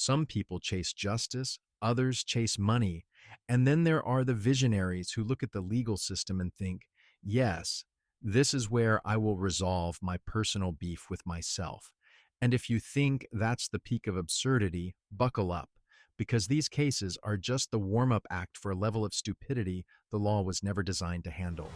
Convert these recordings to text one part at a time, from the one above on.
Some people chase justice, others chase money. And then there are the visionaries who look at the legal system and think, yes, this is where I will resolve my personal beef with myself. And if you think that's the peak of absurdity, buckle up, because these cases are just the warm up act for a level of stupidity the law was never designed to handle.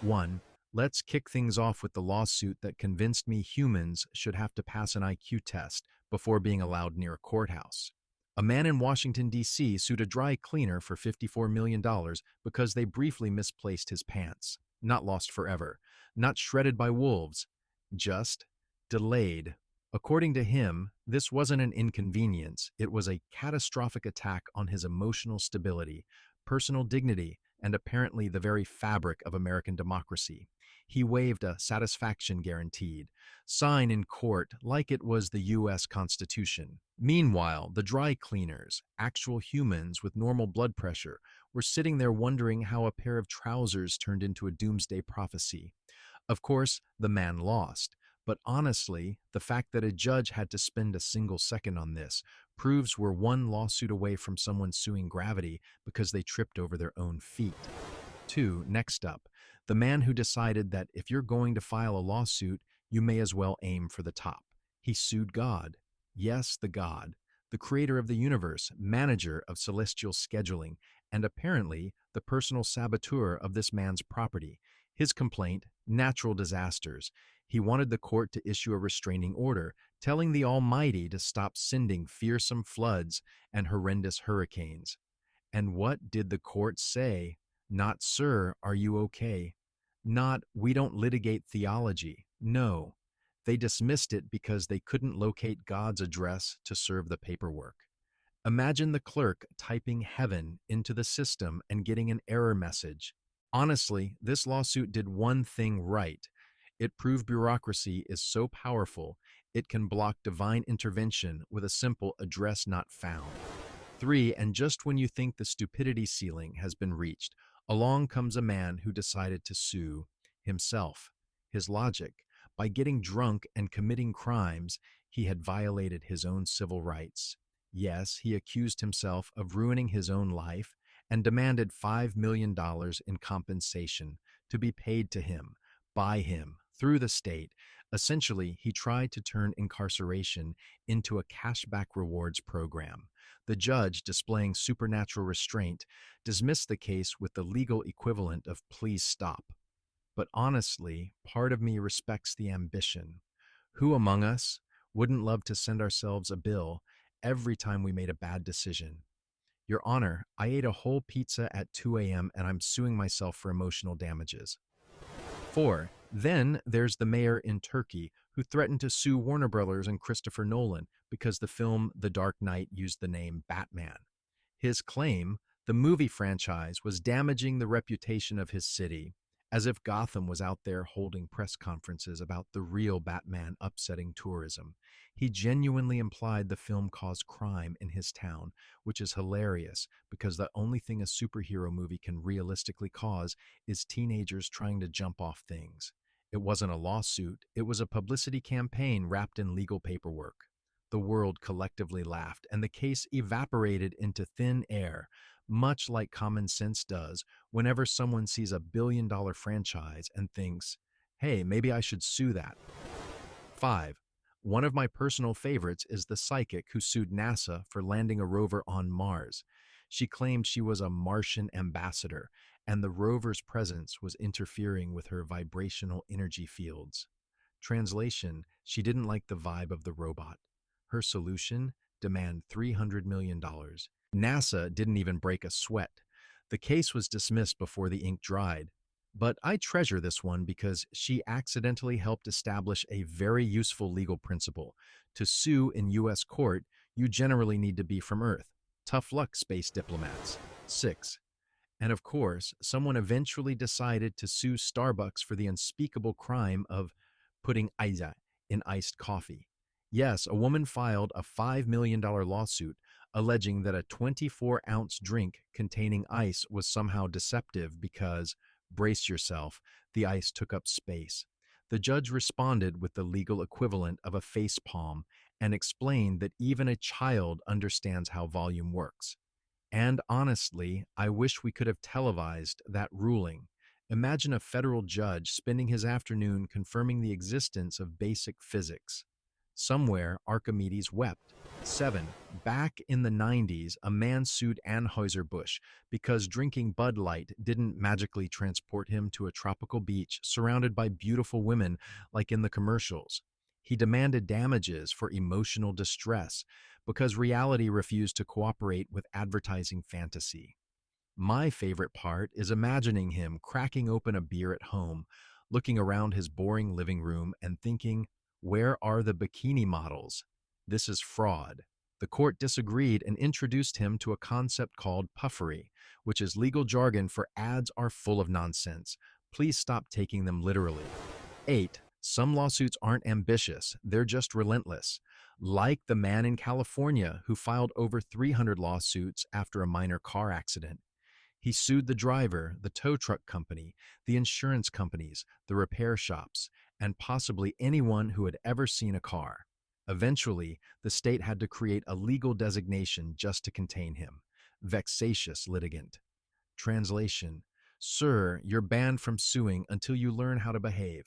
1. Let's kick things off with the lawsuit that convinced me humans should have to pass an IQ test before being allowed near a courthouse. A man in Washington, D.C. sued a dry cleaner for $54 million because they briefly misplaced his pants. Not lost forever, not shredded by wolves, just delayed. According to him, this wasn't an inconvenience, it was a catastrophic attack on his emotional stability, personal dignity, and apparently the very fabric of American democracy. He waived a satisfaction guaranteed, sign in court like it was the U.S. Constitution. Meanwhile, the dry cleaners, actual humans with normal blood pressure, were sitting there wondering how a pair of trousers turned into a doomsday prophecy. Of course, the man lost. But honestly, the fact that a judge had to spend a single second on this proves we're one lawsuit away from someone suing gravity because they tripped over their own feet. 2. Next up, the man who decided that if you're going to file a lawsuit, you may as well aim for the top. He sued God. Yes, the God, the creator of the universe, manager of celestial scheduling, and apparently the personal saboteur of this man's property. His complaint, natural disasters. He wanted the court to issue a restraining order, telling the Almighty to stop sending fearsome floods and horrendous hurricanes. And what did the court say? Not, sir, are you okay? Not, we don't litigate theology. No. They dismissed it because they couldn't locate God's address to serve the paperwork. Imagine the clerk typing heaven into the system and getting an error message. Honestly, this lawsuit did one thing right. It proved bureaucracy is so powerful, it can block divine intervention with a simple address not found. 3. And just when you think the stupidity ceiling has been reached, along comes a man who decided to sue himself. His logic: by getting drunk and committing crimes, he had violated his own civil rights. Yes, he accused himself of ruining his own life and demanded $5 million in compensation to be paid to him, by him, through the state. Essentially, he tried to turn incarceration into a cashback rewards program. The judge, displaying supernatural restraint, dismissed the case with the legal equivalent of "please stop." But honestly, part of me respects the ambition. Who among us wouldn't love to send ourselves a bill every time we made a bad decision? Your Honor, I ate a whole pizza at 2 a.m. and I'm suing myself for emotional damages. 4. Then there's the mayor in Turkey who threatened to sue Warner Brothers and Christopher Nolan because the film The Dark Knight used the name Batman. His claim: the movie franchise was damaging the reputation of his city, as if Gotham was out there holding press conferences about the real Batman upsetting tourism. He genuinely implied the film caused crime in his town, which is hilarious because the only thing a superhero movie can realistically cause is teenagers trying to jump off things. It wasn't a lawsuit, it was a publicity campaign wrapped in legal paperwork. The world collectively laughed, and the case evaporated into thin air, much like common sense does whenever someone sees a billion-dollar franchise and thinks, hey, maybe I should sue that. 5. One of my personal favorites is the psychic who sued NASA for landing a rover on Mars. She claimed she was a Martian ambassador, and the rover's presence was interfering with her vibrational energy fields. Translation: she didn't like the vibe of the robot. Her solution: demand $300 million. NASA didn't even break a sweat. The case was dismissed before the ink dried. But I treasure this one because she accidentally helped establish a very useful legal principle. To sue in U.S. court, you generally need to be from Earth. Tough luck, space diplomats. 6. And of course, someone eventually decided to sue Starbucks for the unspeakable crime of putting Isa in iced coffee. Yes, a woman filed a $5 million lawsuit alleging that a 24-ounce drink containing ice was somehow deceptive because, brace yourself, the ice took up space. The judge responded with the legal equivalent of a facepalm and explained that even a child understands how volume works. And honestly, I wish we could have televised that ruling. Imagine a federal judge spending his afternoon confirming the existence of basic physics. Somewhere, Archimedes wept. 7. Back in the 90s, a man sued Anheuser-Busch because drinking Bud Light didn't magically transport him to a tropical beach surrounded by beautiful women like in the commercials. He demanded damages for emotional distress because reality refused to cooperate with advertising fantasy. My favorite part is imagining him cracking open a beer at home, looking around his boring living room and thinking, where are the bikini models? This is fraud. The court disagreed and introduced him to a concept called puffery, which is legal jargon for ads are full of nonsense. Please stop taking them literally. 8. Some lawsuits aren't ambitious, they're just relentless. Like the man in California who filed over 300 lawsuits after a minor car accident. He sued the driver, the tow truck company, the insurance companies, the repair shops, and possibly anyone who had ever seen a car. Eventually, the state had to create a legal designation just to contain him. Vexatious litigant. Translation: Sir, you're banned from suing until you learn how to behave.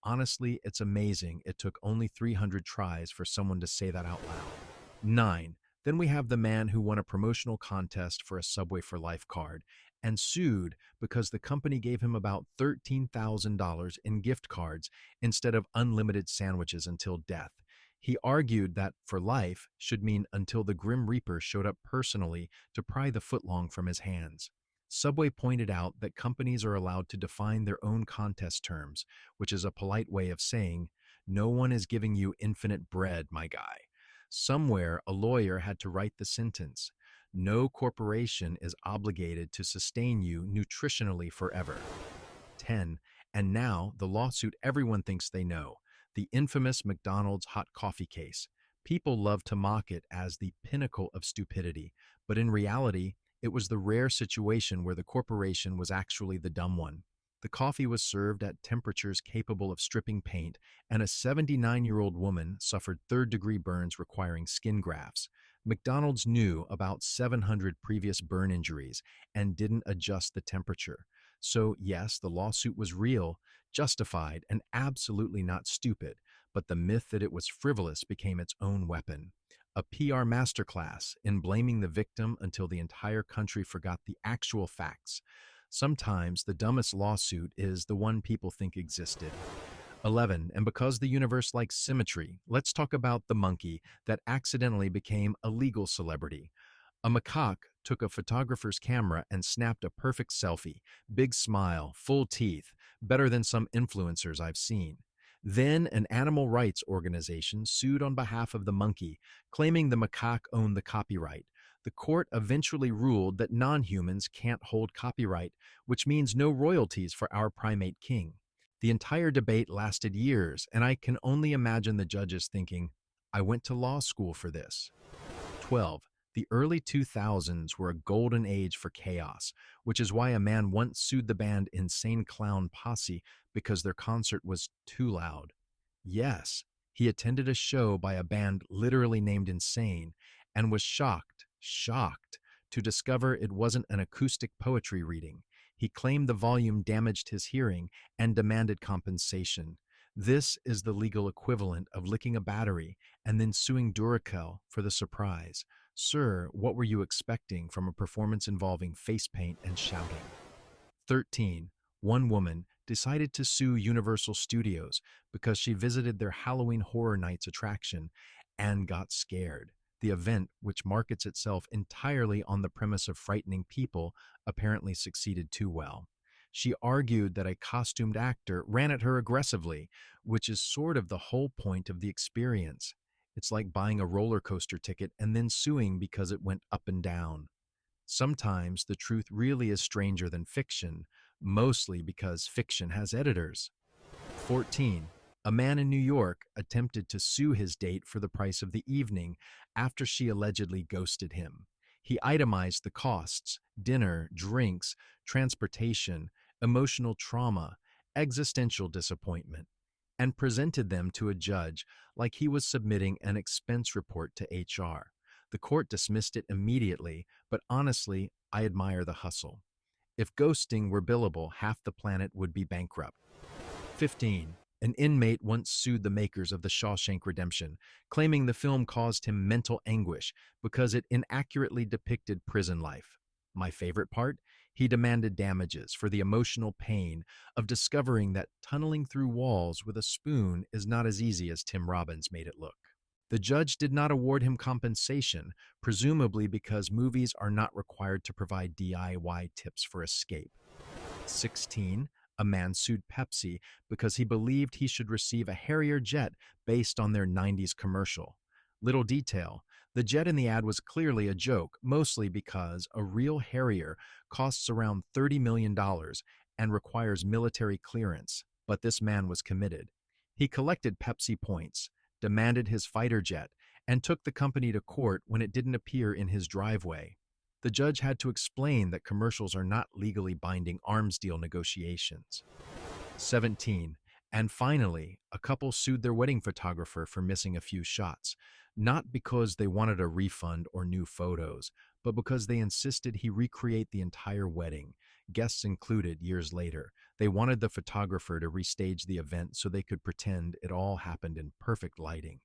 Honestly, it's amazing it took only 300 tries for someone to say that out loud. 9. Then we have the man who won a promotional contest for a Subway for Life card and sued because the company gave him about $13,000 in gift cards instead of unlimited sandwiches until death. He argued that for life should mean until the Grim Reaper showed up personally to pry the footlong from his hands. Subway pointed out that companies are allowed to define their own contest terms, which is a polite way of saying, no one is giving you infinite bread, my guy. Somewhere, a lawyer had to write the sentence, no corporation is obligated to sustain you nutritionally forever. 10. And now, the lawsuit everyone thinks they know, the infamous McDonald's hot coffee case. People love to mock it as the pinnacle of stupidity, but in reality, it was the rare situation where the corporation was actually the dumb one. The coffee was served at temperatures capable of stripping paint, and a 79-year-old woman suffered third-degree burns requiring skin grafts. McDonald's knew about 700 previous burn injuries and didn't adjust the temperature. So, yes, the lawsuit was real, justified, and absolutely not stupid, but the myth that it was frivolous became its own weapon. A PR masterclass in blaming the victim until the entire country forgot the actual facts. Sometimes the dumbest lawsuit is the one people think existed. 11. And because the universe likes symmetry, let's talk about the monkey that accidentally became a legal celebrity. A macaque took a photographer's camera and snapped a perfect selfie. Big smile, full teeth, better than some influencers I've seen. Then an animal rights organization sued on behalf of the monkey, claiming the macaque owned the copyright. The court eventually ruled that non-humans can't hold copyright, which means no royalties for our primate king. The entire debate lasted years, and I can only imagine the judges thinking, I went to law school for this. 12. The early 2000s were a golden age for chaos, which is why a man once sued the band Insane Clown Posse because their concert was too loud. Yes, he attended a show by a band literally named Insane and was shocked to discover it wasn't an acoustic poetry reading. He claimed the volume damaged his hearing and demanded compensation. This is the legal equivalent of licking a battery and then suing Duracell for the surprise. Sir, what were you expecting from a performance involving face paint and shouting? 13. One woman decided to sue Universal Studios because she visited their Halloween Horror Nights attraction and got scared. The event, which markets itself entirely on the premise of frightening people, apparently succeeded too well. She argued that a costumed actor ran at her aggressively, which is sort of the whole point of the experience. It's like buying a roller coaster ticket and then suing because it went up and down. Sometimes the truth really is stranger than fiction, mostly because fiction has editors. 14. A man in New York attempted to sue his date for the price of the evening after she allegedly ghosted him. He itemized the costs: dinner, drinks, transportation, emotional trauma, existential disappointment. and presented them to a judge like he was submitting an expense report to HR. The court dismissed it immediately, but honestly, I admire the hustle. If ghosting were billable, half the planet would be bankrupt. 15. An inmate once sued the makers of The Shawshank Redemption, claiming the film caused him mental anguish because it inaccurately depicted prison life. My favorite part? He demanded damages for the emotional pain of discovering that tunneling through walls with a spoon is not as easy as Tim Robbins made it look. The judge did not award him compensation, presumably because movies are not required to provide DIY tips for escape. 16, a man sued Pepsi because he believed he should receive a Harrier jet based on their 90s commercial. Little detail, the jet in the ad was clearly a joke, mostly because a real Harrier costs around $30 million dollars and requires military clearance, but this man was committed. He collected Pepsi points, demanded his fighter jet, and took the company to court when it didn't appear in his driveway. The judge had to explain that commercials are not legally binding arms deal negotiations. 17. And finally, a couple sued their wedding photographer for missing a few shots, not because they wanted a refund or new photos, but because they insisted he recreate the entire wedding, guests included years later. They wanted the photographer to restage the event so they could pretend it all happened in perfect lighting.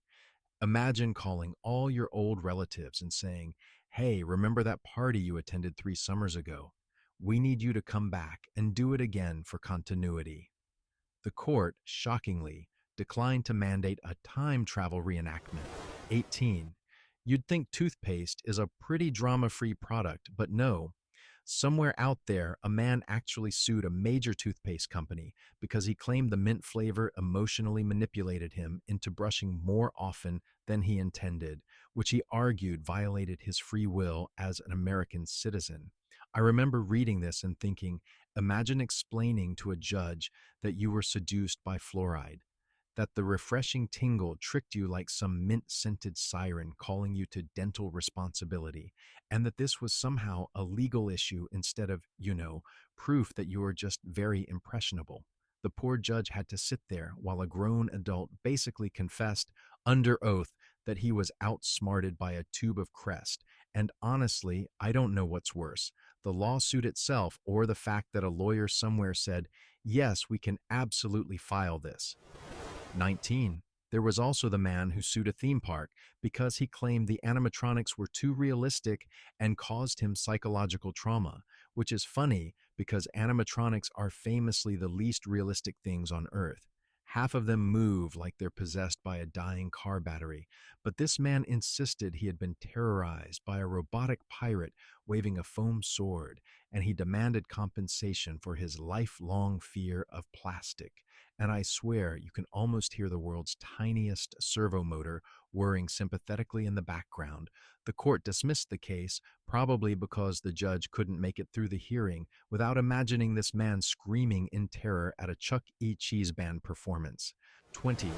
Imagine calling all your old relatives and saying, "Hey, remember that party you attended 3 summers ago? We need you to come back and do it again for continuity." The court, shockingly, declined to mandate a time travel reenactment. 18. You'd think toothpaste is a pretty drama-free product, but no. Somewhere out there, a man actually sued a major toothpaste company because he claimed the mint flavor emotionally manipulated him into brushing more often than he intended, which he argued violated his free will as an American citizen. I remember reading this and thinking, imagine explaining to a judge that you were seduced by fluoride, that the refreshing tingle tricked you like some mint-scented siren calling you to dental responsibility, and that this was somehow a legal issue instead of, proof that you were just very impressionable. The poor judge had to sit there while a grown adult basically confessed under oath that he was outsmarted by a tube of Crest. And honestly, I don't know what's worse, the lawsuit itself or the fact that a lawyer somewhere said, "Yes, we can absolutely file this." 19. There was also the man who sued a theme park because he claimed the animatronics were too realistic and caused him psychological trauma, which is funny because animatronics are famously the least realistic things on Earth. Half of them move like they're possessed by a dying car battery, but this man insisted he had been terrorized by a robotic pirate waving a foam sword, and he demanded compensation for his lifelong fear of plastic. And I swear you can almost hear the world's tiniest servo motor whirring sympathetically in the background. The court dismissed the case, probably because the judge couldn't make it through the hearing without imagining this man screaming in terror at a Chuck E. Cheese band performance. 20.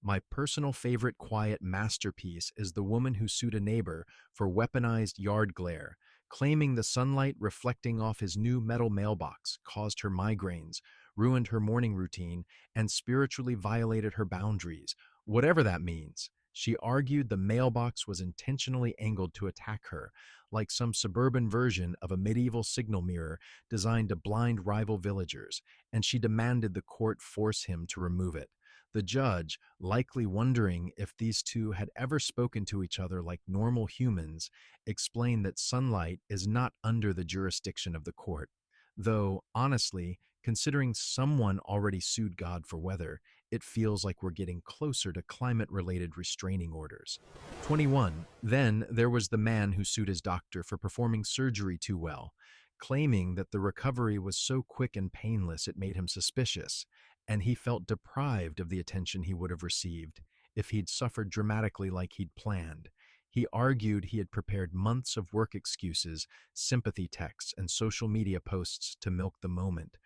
My personal favorite quiet masterpiece is the woman who sued a neighbor for weaponized yard glare, claiming the sunlight reflecting off his new metal mailbox caused her migraines, ruined her morning routine, and spiritually violated her boundaries, whatever that means. She argued the mailbox was intentionally angled to attack her, like some suburban version of a medieval signal mirror designed to blind rival villagers, and she demanded the court force him to remove it. The judge, likely wondering if these two had ever spoken to each other like normal humans, explained that sunlight is not under the jurisdiction of the court. Though, honestly, considering someone already sued God for weather, it feels like we're getting closer to climate-related restraining orders. 21. Then there was the man who sued his doctor for performing surgery too well, claiming that the recovery was so quick and painless it made him suspicious, and he felt deprived of the attention he would have received if he'd suffered dramatically like he'd planned. He argued he had prepared months of work excuses, sympathy texts, and social media posts to milk the moment,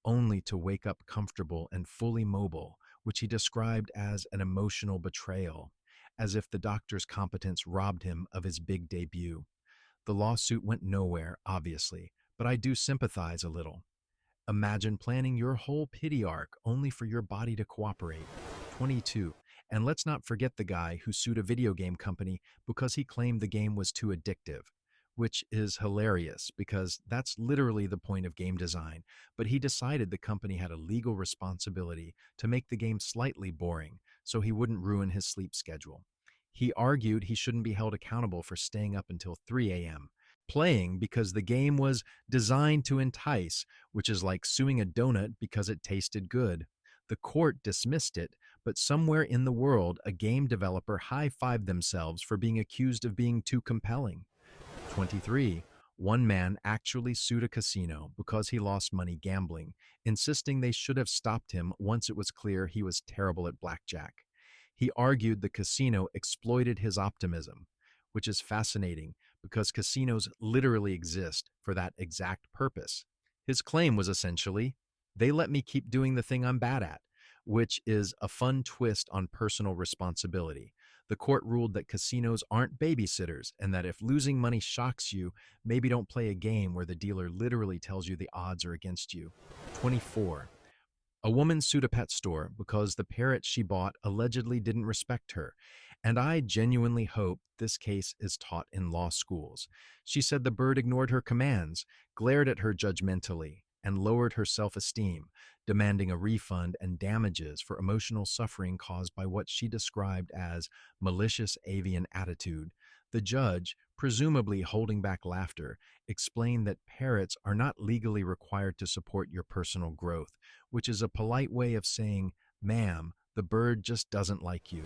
only to wake up comfortable and fully mobile, which he described as an emotional betrayal, as if the doctor's competence robbed him of his big debut. The lawsuit went nowhere, obviously, but I do sympathize a little. Imagine planning your whole pity arc only for your body to cooperate. 22. And let's not forget the guy who sued a video game company because he claimed the game was too addictive, which is hilarious because that's literally the point of game design. But he decided the company had a legal responsibility to make the game slightly boring so he wouldn't ruin his sleep schedule. He argued he shouldn't be held accountable for staying up until 3 a.m. playing because the game was designed to entice, which is like suing a donut because it tasted good. The court dismissed it, but somewhere in the world, a game developer high-fived themselves for being accused of being too compelling. 23. One man actually sued a casino because he lost money gambling, insisting they should have stopped him once it was clear he was terrible at blackjack. He argued the casino exploited his optimism, which is fascinating because casinos literally exist for that exact purpose. His claim was essentially, they let me keep doing the thing I'm bad at, which is a fun twist on personal responsibility. The court ruled that casinos aren't babysitters and that if losing money shocks you, maybe don't play a game where the dealer literally tells you the odds are against you. 24. A woman sued a pet store because the parrot she bought allegedly didn't respect her, and I genuinely hope this case is taught in law schools. She said the bird ignored her commands, glared at her judgmentally, and lowered her self-esteem, demanding a refund and damages for emotional suffering caused by what she described as malicious avian attitude. The judge, presumably holding back laughter, explained that parrots are not legally required to support your personal growth, which is a polite way of saying, ma'am, the bird just doesn't like you.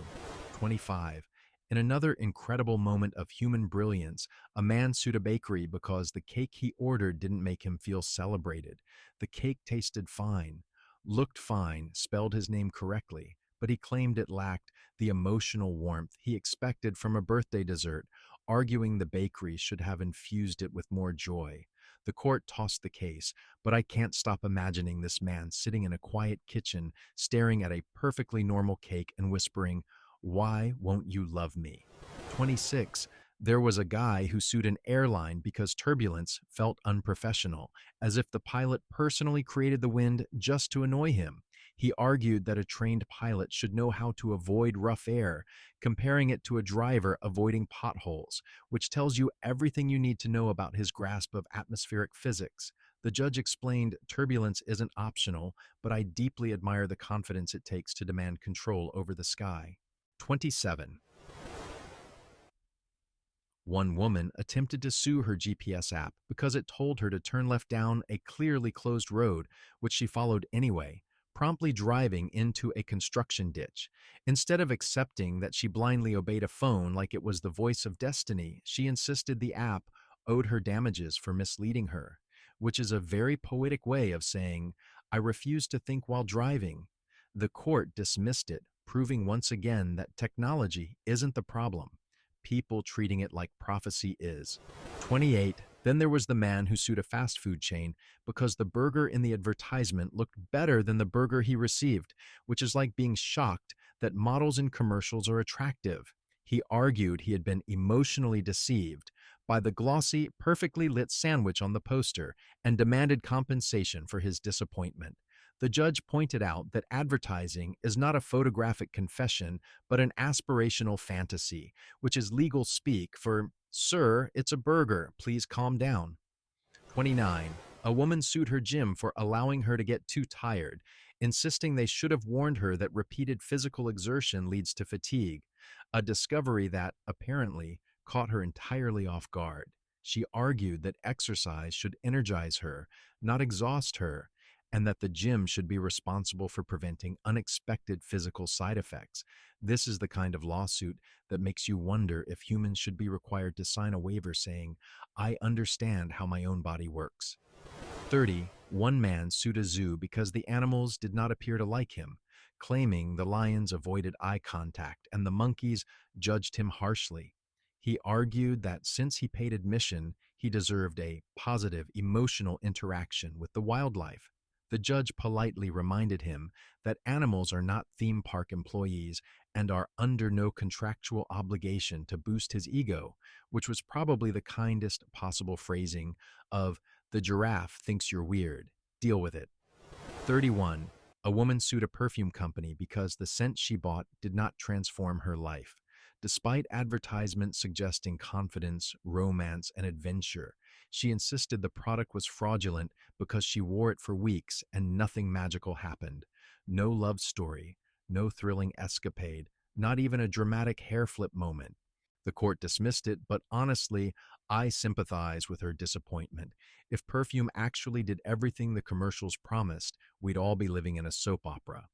25. In another incredible moment of human brilliance, a man sued a bakery because the cake he ordered didn't make him feel celebrated. The cake tasted fine, looked fine, spelled his name correctly, but he claimed it lacked the emotional warmth he expected from a birthday dessert, arguing the bakery should have infused it with more joy. The court tossed the case, but I can't stop imagining this man sitting in a quiet kitchen, staring at a perfectly normal cake and whispering, "Why won't you love me?" 26. There was a guy who sued an airline because turbulence felt unprofessional, as if the pilot personally created the wind just to annoy him. He argued that a trained pilot should know how to avoid rough air, comparing it to a driver avoiding potholes, which tells you everything you need to know about his grasp of atmospheric physics. The judge explained turbulence isn't optional, but I deeply admire the confidence it takes to demand control over the sky. 27. One woman attempted to sue her GPS app because it told her to turn left down a clearly closed road, which she followed anyway, promptly driving into a construction ditch. Instead of accepting that she blindly obeyed a phone like it was the voice of destiny, she insisted the app owed her damages for misleading her, which is a very poetic way of saying, I refuse to think while driving. The court dismissed it, proving once again that technology isn't the problem. People treating it like prophecy is. 28. Then there was the man who sued a fast food chain because the burger in the advertisement looked better than the burger he received, which is like being shocked that models in commercials are attractive. He argued he had been emotionally deceived by the glossy, perfectly lit sandwich on the poster and demanded compensation for his disappointment. The judge pointed out that advertising is not a photographic confession, but an aspirational fantasy, which is legal speak for, "Sir, it's a burger, please calm down." 29. A woman sued her gym for allowing her to get too tired, insisting they should have warned her that repeated physical exertion leads to fatigue, a discovery that, apparently, caught her entirely off guard. She argued that exercise should energize her, not exhaust her, and that the gym should be responsible for preventing unexpected physical side effects. This is the kind of lawsuit that makes you wonder if humans should be required to sign a waiver saying, I understand how my own body works. 30. One man sued a zoo because the animals did not appear to like him, claiming the lions avoided eye contact and the monkeys judged him harshly. He argued that since he paid admission, he deserved a positive emotional interaction with the wildlife. The judge politely reminded him that animals are not theme park employees and are under no contractual obligation to boost his ego, which was probably the kindest possible phrasing of the giraffe thinks you're weird. Deal with it. 31. A woman sued a perfume company because the scent she bought did not transform her life. Despite advertisements suggesting confidence, romance, and adventure, she insisted the product was fraudulent because she wore it for weeks and nothing magical happened. No love story, no thrilling escapade, not even a dramatic hair flip moment. The court dismissed it, but honestly, I sympathize with her disappointment. If perfume actually did everything the commercials promised, we'd all be living in a soap opera.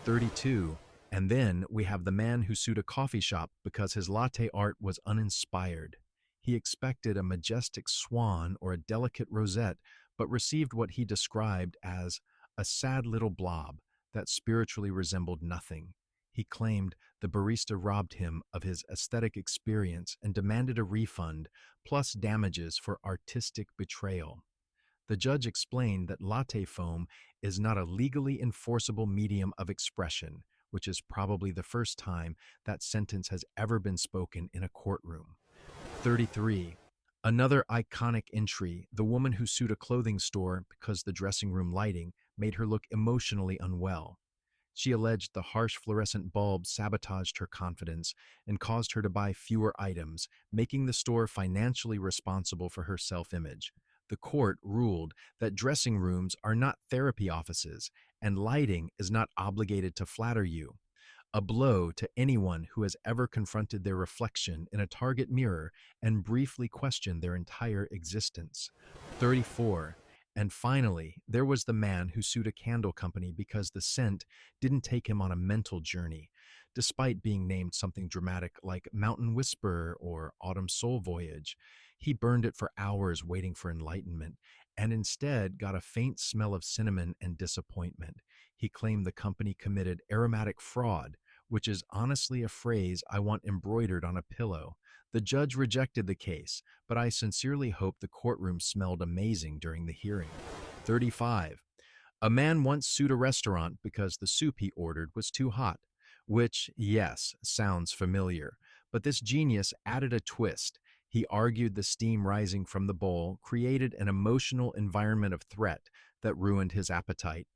32. And then we have the man who sued a coffee shop because his latte art was uninspired. He expected a majestic swan or a delicate rosette, but received what he described as a sad little blob that spiritually resembled nothing. He claimed the barista robbed him of his aesthetic experience and demanded a refund, plus damages for artistic betrayal. The judge explained that latte foam is not a legally enforceable medium of expression, which is probably the first time that sentence has ever been spoken in a courtroom. 33. Another iconic entry, the woman who sued a clothing store because the dressing room lighting made her look emotionally unwell. She alleged the harsh fluorescent bulb sabotaged her confidence and caused her to buy fewer items, making the store financially responsible for her self-image. The court ruled that dressing rooms are not therapy offices, and lighting is not obligated to flatter you. A blow to anyone who has ever confronted their reflection in a target mirror and briefly questioned their entire existence. 34. And finally, there was the man who sued a candle company because the scent didn't take him on a mental journey. Despite being named something dramatic like Mountain Whisperer or Autumn Soul Voyage, he burned it for hours waiting for enlightenment and instead got a faint smell of cinnamon and disappointment. He claimed the company committed aromatic fraud, which is honestly a phrase I want embroidered on a pillow. The judge rejected the case, but I sincerely hope the courtroom smelled amazing during the hearing. 35. A man once sued a restaurant because the soup he ordered was too hot, which, yes, sounds familiar, but this genius added a twist. He argued the steam rising from the bowl created an emotional environment of threat that ruined his appetite,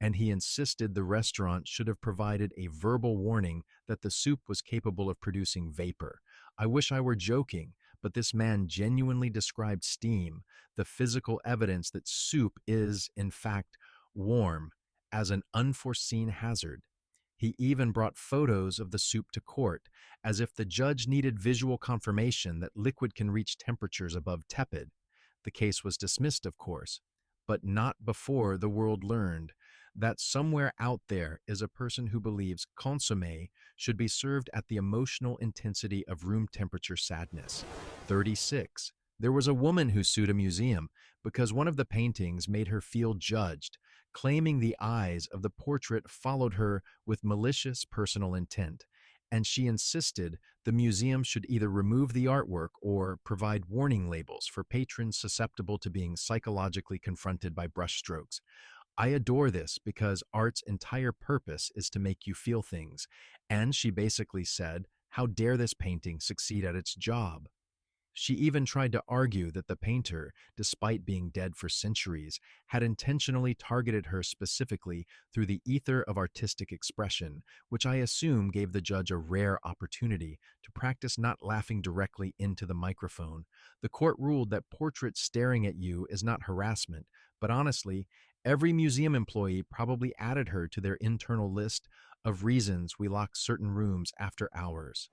and he insisted the restaurant should have provided a verbal warning that the soup was capable of producing vapor. I wish I were joking, but this man genuinely described steam, the physical evidence that soup is, in fact, warm, as an unforeseen hazard. He even brought photos of the soup to court, as if the judge needed visual confirmation that liquid can reach temperatures above tepid. The case was dismissed, of course, but not before the world learned that somewhere out there is a person who believes consommé should be served at the emotional intensity of room temperature sadness. 36. There was a woman who sued a museum because one of the paintings made her feel judged, claiming the eyes of the portrait followed her with malicious personal intent, and she insisted the museum should either remove the artwork or provide warning labels for patrons susceptible to being psychologically confronted by brushstrokes. I adore this because art's entire purpose is to make you feel things, and she basically said, how dare this painting succeed at its job? She even tried to argue that the painter, despite being dead for centuries, had intentionally targeted her specifically through the ether of artistic expression, which I assume gave the judge a rare opportunity to practice not laughing directly into the microphone. The court ruled that portraits staring at you is not harassment, but honestly, every museum employee probably added her to their internal list of reasons we lock certain rooms after hours.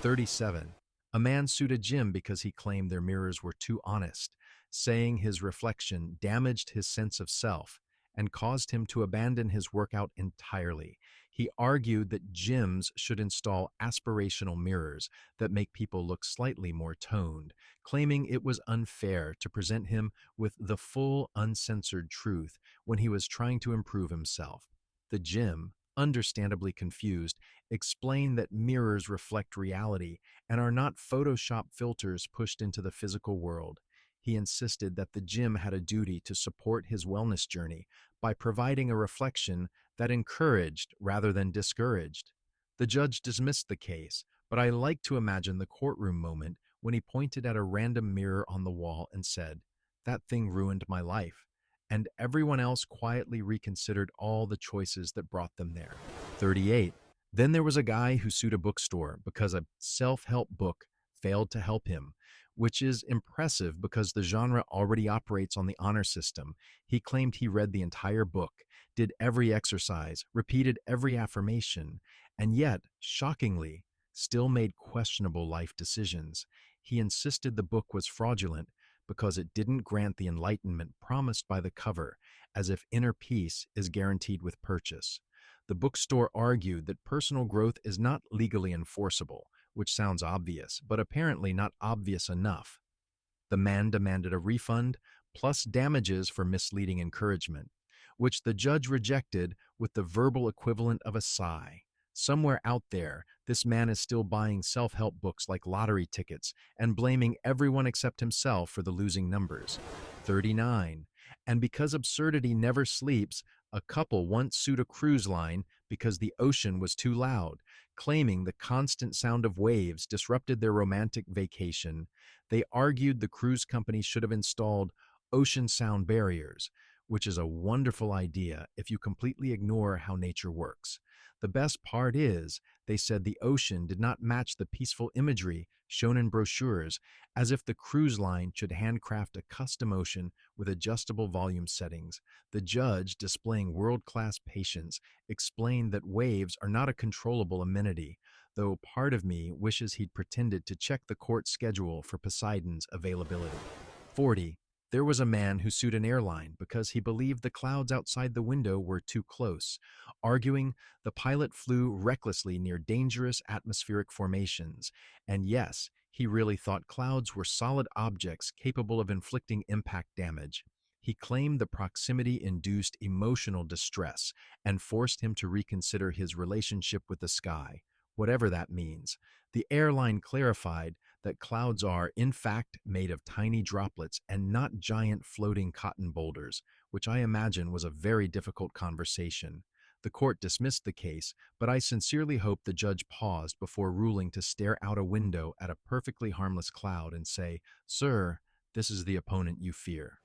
37. A man sued a gym because he claimed their mirrors were too honest, saying his reflection damaged his sense of self and caused him to abandon his workout entirely. He argued that gyms should install aspirational mirrors that make people look slightly more toned, claiming it was unfair to present him with the full, uncensored truth when he was trying to improve himself. The gym, understandably confused, explained that mirrors reflect reality and are not Photoshop filters pushed into the physical world. He insisted that the gym had a duty to support his wellness journey by providing a reflection that encouraged rather than discouraged. The judge dismissed the case, but I like to imagine the courtroom moment when he pointed at a random mirror on the wall and said, "That thing ruined my life," and everyone else quietly reconsidered all the choices that brought them there. 38. Then there was a guy who sued a bookstore because a self-help book failed to help him, which is impressive because the genre already operates on the honor system. He claimed he read the entire book, did every exercise, repeated every affirmation, and yet, shockingly, still made questionable life decisions. He insisted the book was fraudulent because it didn't grant the enlightenment promised by the cover, as if inner peace is guaranteed with purchase. The bookstore argued that personal growth is not legally enforceable, which sounds obvious, but apparently not obvious enough. The man demanded a refund plus damages for misleading encouragement, which the judge rejected with the verbal equivalent of a sigh. Somewhere out there, this man is still buying self-help books like lottery tickets and blaming everyone except himself for the losing numbers. 39. And because absurdity never sleeps, a couple once sued a cruise line because the ocean was too loud, claiming the constant sound of waves disrupted their romantic vacation. They argued the cruise company should have installed ocean sound barriers, which is a wonderful idea if you completely ignore how nature works. The best part is, they said the ocean did not match the peaceful imagery shown in brochures, as if the cruise line should handcraft a custom ocean with adjustable volume settings. The judge, displaying world-class patience, explained that waves are not a controllable amenity, though part of me wishes he'd pretended to check the court schedule for Poseidon's availability. 40. There was a man who sued an airline because he believed the clouds outside the window were too close, arguing the pilot flew recklessly near dangerous atmospheric formations. And yes, he really thought clouds were solid objects capable of inflicting impact damage. He claimed the proximity induced emotional distress and forced him to reconsider his relationship with the sky, whatever that means. The airline clarified that clouds are, in fact, made of tiny droplets and not giant floating cotton boulders, which I imagine was a very difficult conversation. The court dismissed the case, but I sincerely hope the judge paused before ruling to stare out a window at a perfectly harmless cloud and say, "Sir, this is the opponent you fear."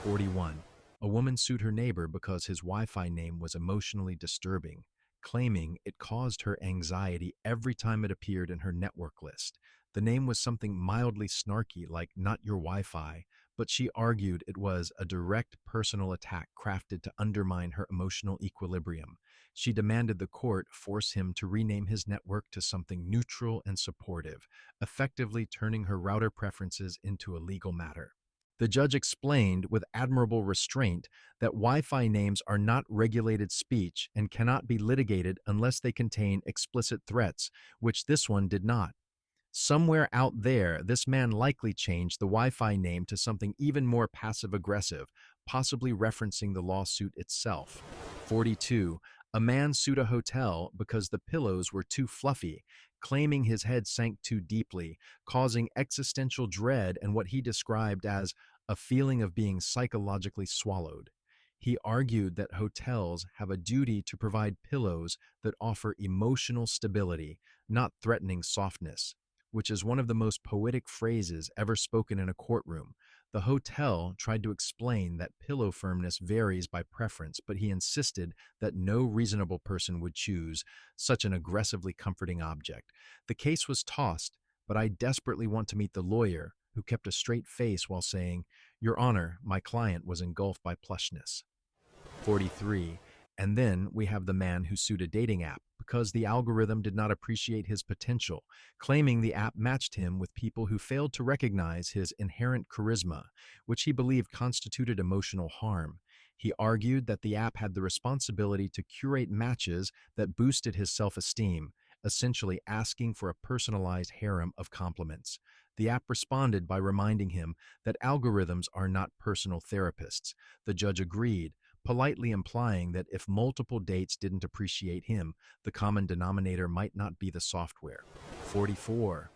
41. A woman sued her neighbor because his Wi-Fi name was emotionally disturbing, claiming it caused her anxiety every time it appeared in her network list. The name was something mildly snarky like "not your Wi-Fi," but she argued it was a direct personal attack crafted to undermine her emotional equilibrium. She demanded the court force him to rename his network to something neutral and supportive, effectively turning her router preferences into a legal matter. The judge explained with admirable restraint that Wi-Fi names are not regulated speech and cannot be litigated unless they contain explicit threats, which this one did not. Somewhere out there, this man likely changed the Wi-Fi name to something even more passive-aggressive, possibly referencing the lawsuit itself. 42. A man sued a hotel because the pillows were too fluffy, claiming his head sank too deeply, causing existential dread and what he described as a feeling of being psychologically swallowed. He argued that hotels have a duty to provide pillows that offer emotional stability, not threatening softness, which is one of the most poetic phrases ever spoken in a courtroom. The hotel tried to explain that pillow firmness varies by preference, but he insisted that no reasonable person would choose such an aggressively comforting object. The case was tossed, but I desperately want to meet the lawyer who kept a straight face while saying, "Your Honor, my client was engulfed by plushness." 43. And then we have the man who sued a dating app because the algorithm did not appreciate his potential, claiming the app matched him with people who failed to recognize his inherent charisma, which he believed constituted emotional harm. He argued that the app had the responsibility to curate matches that boosted his self-esteem, essentially asking for a personalized harem of compliments. The app responded by reminding him that algorithms are not personal therapists. The judge agreed, politely implying that if multiple dates didn't appreciate him, the common denominator might not be the software. 44.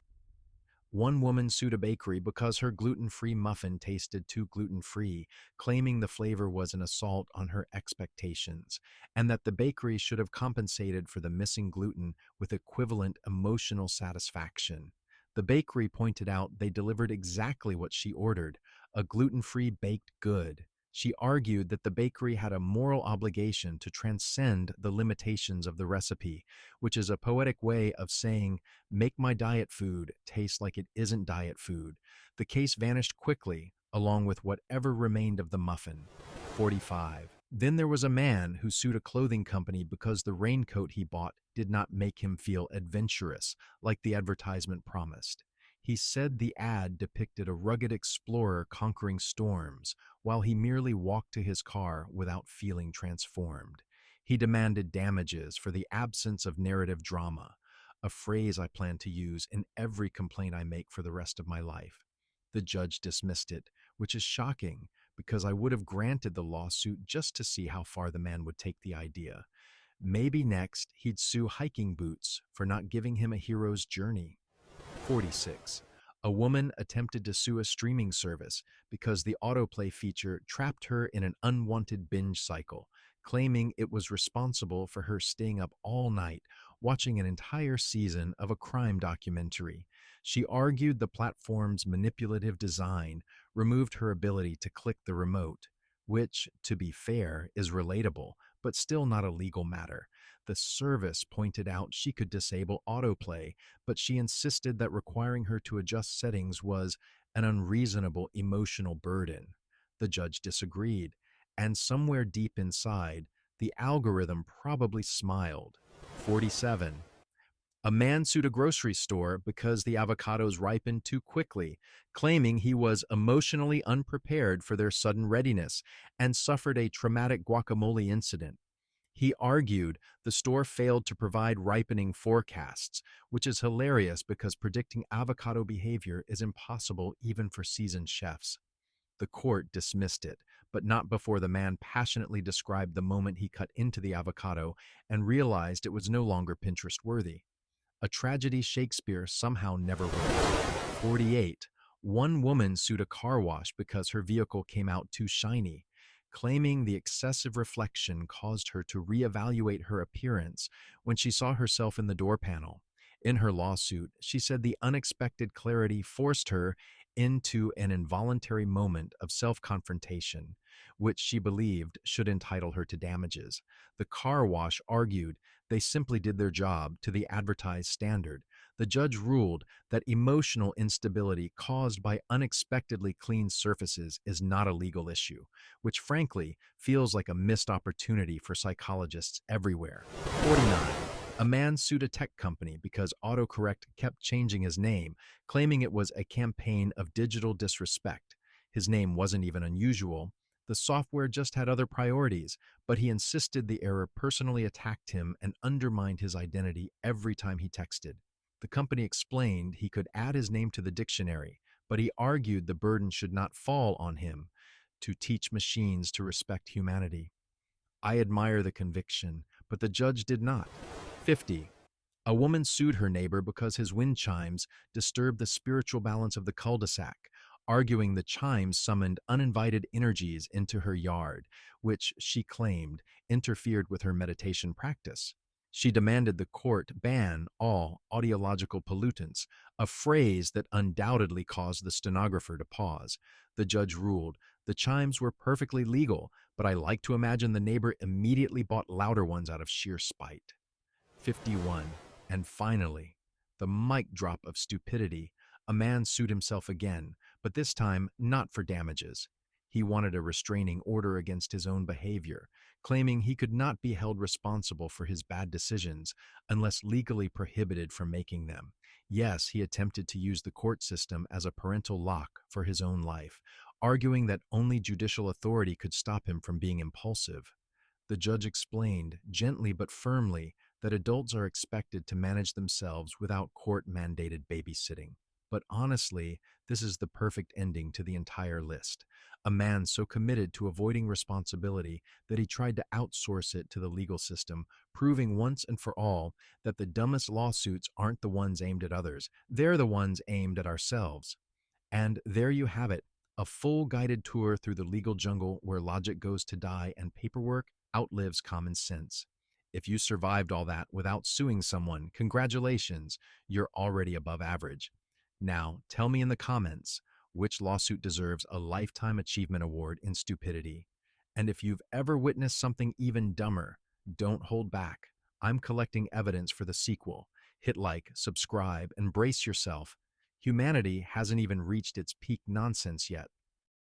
One woman sued a bakery because her gluten-free muffin tasted too gluten-free, claiming the flavor was an assault on her expectations, and that the bakery should have compensated for the missing gluten with equivalent emotional satisfaction. The bakery pointed out they delivered exactly what she ordered, a gluten-free baked good. She argued that the bakery had a moral obligation to transcend the limitations of the recipe, which is a poetic way of saying, make my diet food taste like it isn't diet food. The case vanished quickly, along with whatever remained of the muffin. 45. Then there was a man who sued a clothing company because the raincoat he bought did not make him feel adventurous, like the advertisement promised. He said the ad depicted a rugged explorer conquering storms, while he merely walked to his car without feeling transformed. He demanded damages for the absence of narrative drama, a phrase I plan to use in every complaint I make for the rest of my life. The judge dismissed it, which is shocking because I would have granted the lawsuit just to see how far the man would take the idea. Maybe next he'd sue hiking boots for not giving him a hero's journey. 46. A woman attempted to sue a streaming service because the autoplay feature trapped her in an unwanted binge cycle, claiming it was responsible for her staying up all night watching an entire season of a crime documentary. She argued the platform's manipulative design removed her ability to click the remote, which, to be fair, is relatable, but still not a legal matter. The service pointed out she could disable autoplay, but she insisted that requiring her to adjust settings was an unreasonable emotional burden. The judge disagreed, and somewhere deep inside, the algorithm probably smiled. 47. A man sued a grocery store because the avocados ripened too quickly, claiming he was emotionally unprepared for their sudden readiness and suffered a traumatic guacamole incident. He argued the store failed to provide ripening forecasts, which is hilarious because predicting avocado behavior is impossible even for seasoned chefs. The court dismissed it, but not before the man passionately described the moment he cut into the avocado and realized it was no longer Pinterest-worthy. A tragedy Shakespeare somehow never wrote. 48. One woman sued a car wash because her vehicle came out too shiny, claiming the excessive reflection caused her to reevaluate her appearance when she saw herself in the door panel. In her lawsuit, she said the unexpected clarity forced her into an involuntary moment of self-confrontation, which she believed should entitle her to damages. The car wash argued they simply did their job to the advertised standard. The judge ruled that emotional instability caused by unexpectedly clean surfaces is not a legal issue, which frankly feels like a missed opportunity for psychologists everywhere. 49. A man sued a tech company because autocorrect kept changing his name, claiming it was a campaign of digital disrespect. His name wasn't even unusual. The software just had other priorities, but he insisted the error personally attacked him and undermined his identity every time he texted. The company explained he could add his name to the dictionary, but he argued the burden should not fall on him to teach machines to respect humanity. I admire the conviction, but the judge did not. 50. A woman sued her neighbor because his wind chimes disturbed the spiritual balance of the cul-de-sac, arguing the chimes summoned uninvited energies into her yard, which she claimed interfered with her meditation practice. She demanded the court ban all audiological pollutants, a phrase that undoubtedly caused the stenographer to pause. The judge ruled the chimes were perfectly legal, but I like to imagine the neighbor immediately bought louder ones out of sheer spite. 51. And finally, the mic drop of stupidity. A man sued himself again, but this time not for damages. He wanted a restraining order against his own behavior, claiming he could not be held responsible for his bad decisions unless legally prohibited from making them. Yes, he attempted to use the court system as a parental lock for his own life, arguing that only judicial authority could stop him from being impulsive. The judge explained, gently but firmly, that adults are expected to manage themselves without court-mandated babysitting. But honestly, this is the perfect ending to the entire list. A man so committed to avoiding responsibility that he tried to outsource it to the legal system, proving once and for all that the dumbest lawsuits aren't the ones aimed at others, they're the ones aimed at ourselves. And there you have it, a full guided tour through the legal jungle where logic goes to die and paperwork outlives common sense. If you survived all that without suing someone, congratulations, you're already above average. Now, tell me in the comments, which lawsuit deserves a lifetime achievement award in stupidity. And if you've ever witnessed something even dumber, don't hold back. I'm collecting evidence for the sequel. Hit like, subscribe, and brace yourself. Humanity hasn't even reached its peak nonsense yet.